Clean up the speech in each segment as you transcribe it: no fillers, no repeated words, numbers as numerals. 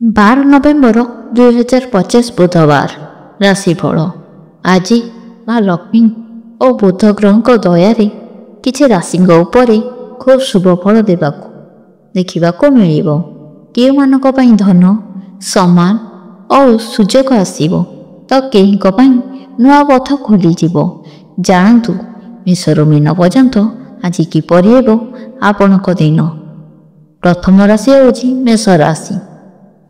12 November 2025 ବୁଧବାର। ରାଶିଫଳ। ଆଜି ମା ଲକ୍ଷ୍ମୀ ଓ ବୁଧ ଗ୍ରହଙ୍କ ଦୟାରେ କିଛି ରାଶିଙ୍କ ଉପରେ ଖୁବ୍ ଶୁଭ ଫଳ ଦେଖିବାକୁ ମିଳିବ। କେଉଁମାନଙ୍କ ପାଇଁ ଧନ, ସମ୍ମାନ ଓ ସୁଯୋଗ ଆସିବ ତ କେହିଙ୍କ ପାଇଁ ନୂଆ ପଥ ଖୋଲିଯିବ। ଜାଣନ୍ତୁ ମେଷରୁ ମୀନ ପର୍ଯ୍ୟନ୍ତ ଆଜି କିପରି ହେବ ଆପଣଙ୍କ ଦିନ। ପ୍ରଥମ ରାଶି ହେଉଛି ମେଷ ରାଶି।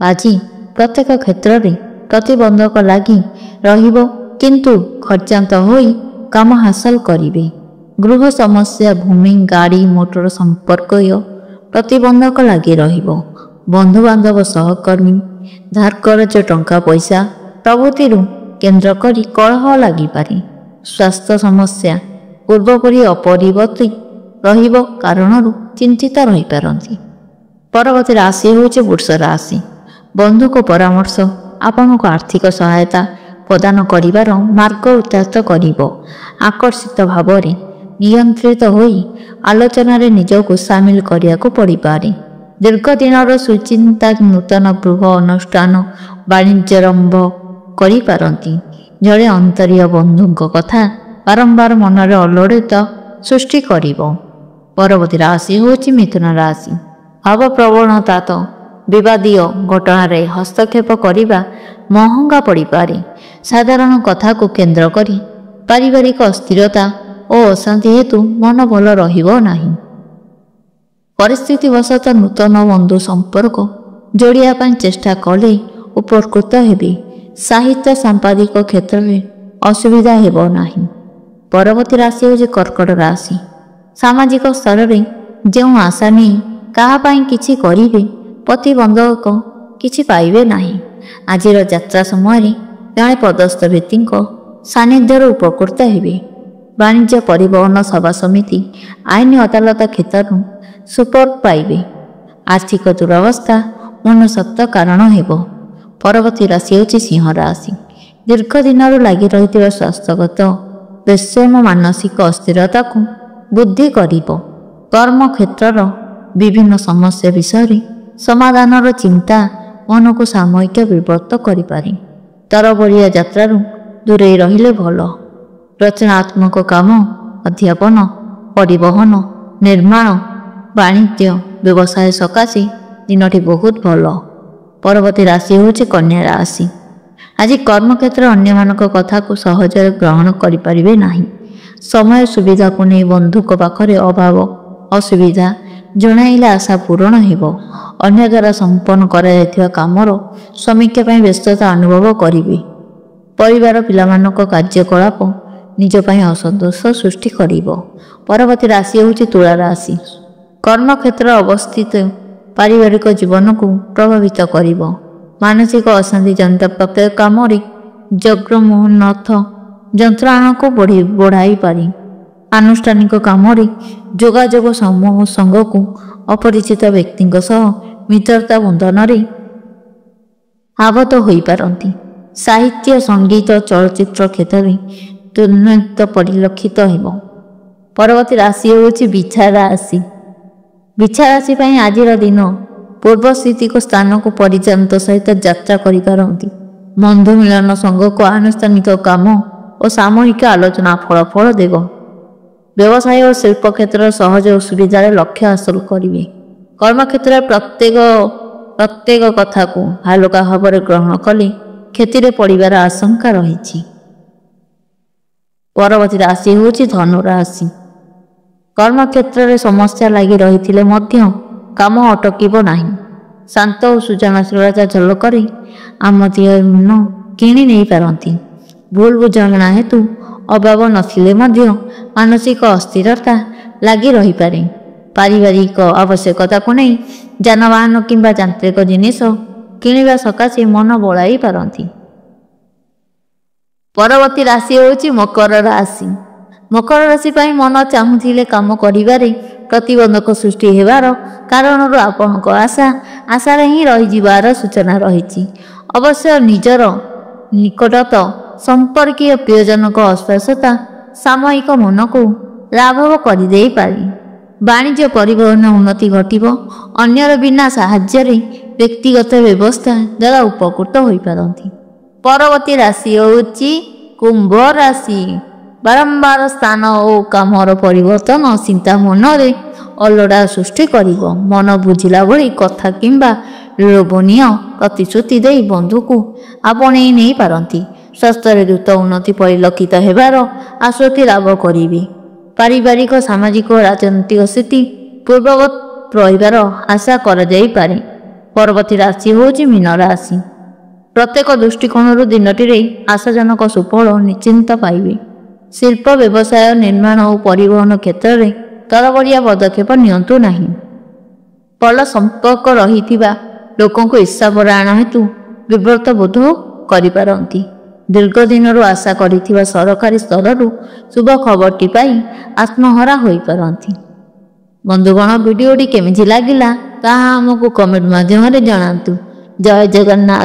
ଆଜି ପ୍ରତ୍ୟେକ କ୍ଷେତ୍ରରେ ପ୍ରତିବନ୍ଧକ ଲାଗି ରହିବ, କିନ୍ତୁ ଖର୍ଚ୍ଚାନ୍ତ ହୋଇ କାମ ହାସଲ କରିବେ। ଗୃହ ସମସ୍ୟା, ଭୂମି, ଗାଡ଼ି ମୋଟର ସମ୍ପର୍କୀୟ ପ୍ରତିବନ୍ଧକ ଲାଗି ରହିବ। ବନ୍ଧୁବାନ୍ଧବ, ସହକର୍ମୀ, ଧାର କରଜ, ଟଙ୍କା ପଇସା ପ୍ରଭୃତିରୁ କେନ୍ଦ୍ର କରି କଳହ ଲାଗିପାରେ। ସ୍ୱାସ୍ଥ୍ୟ ସମସ୍ୟା ପୂର୍ବପରି ଅପରିବର୍ତ୍ତୀ ରହିବ କାରଣରୁ ଚିନ୍ତିତ ରହିପାରନ୍ତି। ପରବର୍ତ୍ତୀ ରାଶି ହେଉଛି ବୃଷ ରାଶି। ବନ୍ଧୁଙ୍କ ପରାମର୍ଶ ଆପଣଙ୍କୁ ଆର୍ଥିକ ସହାୟତା ପ୍ରଦାନ କରିବାର ମାର୍ଗ ଉନ୍ମୁକ୍ତ କରିବ। ଆକର୍ଷିତ ଭାବରେ ନିୟନ୍ତ୍ରିତ ହୋଇ ଆଲୋଚନାରେ ନିଜକୁ ସାମିଲ କରିବାକୁ ପଡ଼ିପାରେ। ଦୀର୍ଘଦିନର ସୁଚିନ୍ତା ନୂତନ ଗୃହ ଅନୁଷ୍ଠାନ ବାଣିଜ୍ୟାରମ୍ଭ କରିପାରନ୍ତି। ଜଣେ ଅନ୍ତରୀୟ ବନ୍ଧୁଙ୍କ କଥା ବାରମ୍ବାର ମନରେ ଅଲୌକିକ ସୃଷ୍ଟି କରିବ। ପରବର୍ତ୍ତୀ ରାଶି ହେଉଛି ମିଥୁନ ରାଶି। ଭାବପ୍ରବଣତା ବିବାଦୀୟ ଘଟଣାରେ ହସ୍ତକ୍ଷେପ କରିବା ମହଙ୍ଗା ପଡ଼ିପାରେ। ସାଧାରଣ କଥାକୁ କେନ୍ଦ୍ର କରି ପାରିବାରିକ ଅସ୍ଥିରତା ଓ ଅଶାନ୍ତି ହେତୁ ମନ ଭଲ ରହିବ ନାହିଁ। ପରିସ୍ଥିତି ବଶତଃ ନୂତନ ବନ୍ଧୁ ସମ୍ପର୍କ ଯୋଡ଼ିବା ପାଇଁ ଚେଷ୍ଟା କଲେ ଉପକୃତ ହେବେ। ସାହିତ୍ୟ ସାମ୍ପାଦିକ କ୍ଷେତ୍ରରେ ଅସୁବିଧା ହେବ ନାହିଁ। ପରବର୍ତ୍ତୀ ରାଶି ହେଉଛି କର୍କଟ ରାଶି। ସାମାଜିକ ସ୍ତରରେ ଯେଉଁ ଆଶା ନେଇ କାହା ପାଇଁ କିଛି କରିବେ, ପ୍ରତିବନ୍ଧକ କିଛି ପାଇବେ ନାହିଁ। ଆଜିର ଯାତ୍ରା ସମୟରେ ଜଣେ ପଦସ୍ଥ ବ୍ୟକ୍ତିଙ୍କ ସାନ୍ନିଧ୍ୟରୁ ଉପକୃତ ହେବେ। ବାଣିଜ୍ୟ, ପରିବହନ, ସଭା ସମିତି, ଆଇନ ଅଦାଲତ କ୍ଷେତ୍ରରୁ ସୁପୋର୍ଟ ପାଇବେ। ଆର୍ଥିକ ଦୁରବସ୍ଥା ମନସ୍ତାପ କାରଣ ହେବ। ପରବର୍ତ୍ତୀ ରାଶି ହେଉଛି ସିଂହ ରାଶି। ଦୀର୍ଘ ଦିନରୁ ଲାଗି ରହିଥିବା ସ୍ୱାସ୍ଥ୍ୟଗତ ବିଷମ ମାନସିକ ଅସ୍ଥିରତାକୁ ବୃଦ୍ଧି କରିବ। କର୍ମକ୍ଷେତ୍ରର ବିଭିନ୍ନ ସମସ୍ୟା ବିଷୟରେ ସମାଧାନର ଚିନ୍ତା ମନକୁ ସାମୟିକ ବିବ୍ରତ କରିପାରେ। ତରବରିଆ ଯାତ୍ରାରୁ ଦୂରେଇ ରହିଲେ ଭଲ। ରଚନାତ୍ମକ କାମ, ଅଧ୍ୟାପନ, ପରିବହନ, ନିର୍ମାଣ, ବାଣିଜ୍ୟ, ବ୍ୟବସାୟ ସକାଶେ ଦିନଟି ବହୁତ ଭଲ। ପରବର୍ତ୍ତୀ ରାଶି ହେଉଛି କନ୍ୟା ରାଶି। ଆଜି କର୍ମକ୍ଷେତ୍ରରେ ଅନ୍ୟମାନଙ୍କ କଥାକୁ ସହଜରେ ଗ୍ରହଣ କରିପାରିବେ ନାହିଁ। ସମୟ ସୁବିଧାକୁ ନେଇ ବନ୍ଧୁଙ୍କ ପାଖରେ ଅଭାବ ଅସୁବିଧା ଜଣାଇଲେ ଆଶା ପୂରଣ ହେବ। ଅନ୍ୟ ଦ୍ୱାରା ସମ୍ପନ୍ନ କରାଯାଇଥିବା କାମର ସମୀକ୍ଷା ପାଇଁ ବ୍ୟସ୍ତତା ଅନୁଭବ କରିବେ। ପରିବାର ପିଲାମାନଙ୍କ କାର୍ଯ୍ୟକଳାପ ନିଜ ପାଇଁ ଅସନ୍ତୋଷ ସୃଷ୍ଟି କରିବ। ପରବର୍ତ୍ତୀ ରାଶି ହେଉଛି ତୁଳା ରାଶି। କର୍ମକ୍ଷେତ୍ରରେ ଅବସ୍ଥିତ ପାରିବାରିକ ଜୀବନକୁ ପ୍ରଭାବିତ କରିବ। ମାନସିକ ଅଶାନ୍ତି ଜନିତ ପ୍ରତ୍ୟେକ କାମରେ ଜଗ୍ରମୋହନଥ ଯନ୍ତ୍ରଣାକୁ ବଢ଼ାଇପାରେ। ଆନୁଷ୍ଠାନିକ କାମରେ ଯୋଗାଯୋଗ ସମୂହ ସଙ୍ଗକୁ ଅପରିଚିତ ବ୍ୟକ୍ତିଙ୍କ ସହ ମିତ୍ରତା ବନ୍ଧନରେ ଆବଦ୍ଧ ହୋଇପାରନ୍ତି। ସାହିତ୍ୟ, ସଙ୍ଗୀତ, ଚଳଚ୍ଚିତ୍ର କ୍ଷେତ୍ରରେ ଦୁର୍ନୀତି ପରିଲକ୍ଷିତ ହେବ। ପରବର୍ତ୍ତୀ ରାଶି ହେଉଛି ବିଛା ରାଶି। ବିଛା ରାଶି ପାଇଁ ଆଜିର ଦିନ ପୂର୍ବସ୍ଥିତିକ ସ୍ଥାନକୁ ପରିଚାଳିତ ସହିତ ଯାତ୍ରା କରିପାରନ୍ତି। ବନ୍ଧୁ ମିଳନ, ସଙ୍ଗକୁ ଆନୁଷ୍ଠାନିକ କାମ ଓ ସାମୂହିକ ଆଲୋଚନା ଫଳ ଦେବ। ବ୍ୟବସାୟ ଓ ଶିଳ୍ପ କ୍ଷେତ୍ରରେ ସହଜ ଓ ସୁବିଧାରେ ଲକ୍ଷ୍ୟ ହାସଲ କରିବେ। କର୍ମକ୍ଷେତ୍ରରେ ପ୍ରତ୍ୟେକ କଥାକୁ ହାଲୁକା ଭାବରେ ଗ୍ରହଣ କଲେ କ୍ଷତିରେ ପଡ଼ିବାର ଆଶଙ୍କା ରହିଛି। ପରବର୍ତ୍ତୀ ରାଶି ହେଉଛି ଧନୁ ରାଶି। କର୍ମକ୍ଷେତ୍ରରେ ସମସ୍ୟା ଲାଗି ରହିଥିଲେ ମଧ୍ୟ କାମ ଅଟକିବ ନାହିଁ। ଶାନ୍ତ ଓ ସୃଜନଶୀଳତା ଝଲକରେ ଆମୋଦିତ ମନ କିଣି ନେଇପାରନ୍ତି। ଭୁଲ ବୁଝାମଣା ହେତୁ ଅଭାବ ନଥିଲେ ମଧ୍ୟ ମାନସିକ ଅସ୍ଥିରତା ଲାଗି ରହିପାରେ। ପାରିବାରିକ ଆବଶ୍ୟକତାକୁ ନେଇ ଯାନବାହନ କିମ୍ବା ଯାନ୍ତ୍ରିକ ଜିନିଷ କିଣିବା ସକାଶେ ମନ ବଳାଇ ପାରନ୍ତି। ପରବର୍ତ୍ତୀ ରାଶି ହେଉଛି ମକର ରାଶି। ମକର ରାଶି ପାଇଁ ମନ ଚାହୁଁଥିଲେ କାମ କରିବାରେ ପ୍ରତିବନ୍ଧକ ସୃଷ୍ଟି ହେବାର କାରଣରୁ ଆପଣଙ୍କ ଆଶାରେ ହିଁ ରହିଯିବାର ସୂଚନା ରହିଛି। ଅବଶ୍ୟ ନିଜର ନିକଟତମ ସମ୍ପର୍କୀୟ ପ୍ରିୟଜନଙ୍କ ଅସ୍ପଷ୍ଟତା ସାମୟିକ ମନକୁ ଲାଘବ କରିଦେଇପାରେ। ବାଣିଜ୍ୟ ପରିବହନ ଉନ୍ନତି ଘଟିବ। ଅନ୍ୟର ବିନା ସାହାଯ୍ୟରେ ବ୍ୟକ୍ତିଗତ ବ୍ୟବସ୍ଥା ଦ୍ୱାରା ଉପକୃତ ହୋଇପାରନ୍ତି। ପରବର୍ତ୍ତୀ ରାଶି ହେଉଛି କୁମ୍ଭ ରାଶି। ବାରମ୍ବାର ସ୍ଥାନ ଓ କାମର ପରିବର୍ତ୍ତନ ଚିନ୍ତା ମନରେ ଅଲଡ଼ା ସୃଷ୍ଟି କରିବ। ମନ ବୁଝିଲା ଭଳି କଥା କିମ୍ବା ଲୋଭନୀୟ ପ୍ରତିଶ୍ରୁତି ଦେଇ ବନ୍ଧୁକୁ ଆପଣେଇ ନେଇପାରନ୍ତି। ସ୍ୱାସ୍ଥ୍ୟରେ ଦ୍ରୁତ ଉନ୍ନତି ପରିଲକ୍ଷିତ ହେବାର ଆଶ୍ୱସ୍ତି ଲାଭ କରିବେ। ପାରିବାରିକ ସାମାଜିକ ଓ ରାଜନୈତିକ ସ୍ଥିତି ପୂର୍ବବତ୍ ରହିବାର ଆଶା କରାଯାଇପାରେ। ପରବର୍ତ୍ତୀ ରାଶି ହେଉଛି ମୀନ ରାଶି। ପ୍ରତ୍ୟେକ ଦୃଷ୍ଟିକୋଣରୁ ଦିନଟିରେ ଆଶାଜନକ ସୁଫଳ ନିଶ୍ଚିନ୍ତ ପାଇବେ। ଶିଳ୍ପ ବ୍ୟବସାୟ ନିର୍ମାଣ ଓ ପରିବହନ କ୍ଷେତ୍ରରେ ତରବରିଆ ପଦକ୍ଷେପ ନିଅନ୍ତୁ ନାହିଁ। ଭଲ ସମ୍ପର୍କ ରହିଥିବା ଲୋକଙ୍କୁ ଈର୍ଷାପରାୟଣ ହେତୁ ବିବ୍ରତ ବୋଧ କରିପାରନ୍ତି। ଦୀର୍ଘ ଦିନରୁ ଆଶା କରିଥିବା ସରକାରୀ ସ୍ତରରୁ ଶୁଭ ଖବରଟି ପାଇ ଆତ୍ମହରା ହୋଇପାରନ୍ତି। ବନ୍ଧୁଗଣ, ଭିଡ଼ିଓଟି କେମିତି ଲାଗିଲା ତାହା ଆମକୁ କମେଣ୍ଟ ମାଧ୍ୟମରେ ଜଣାନ୍ତୁ। ଜୟ ଜଗନ୍ନାଥ।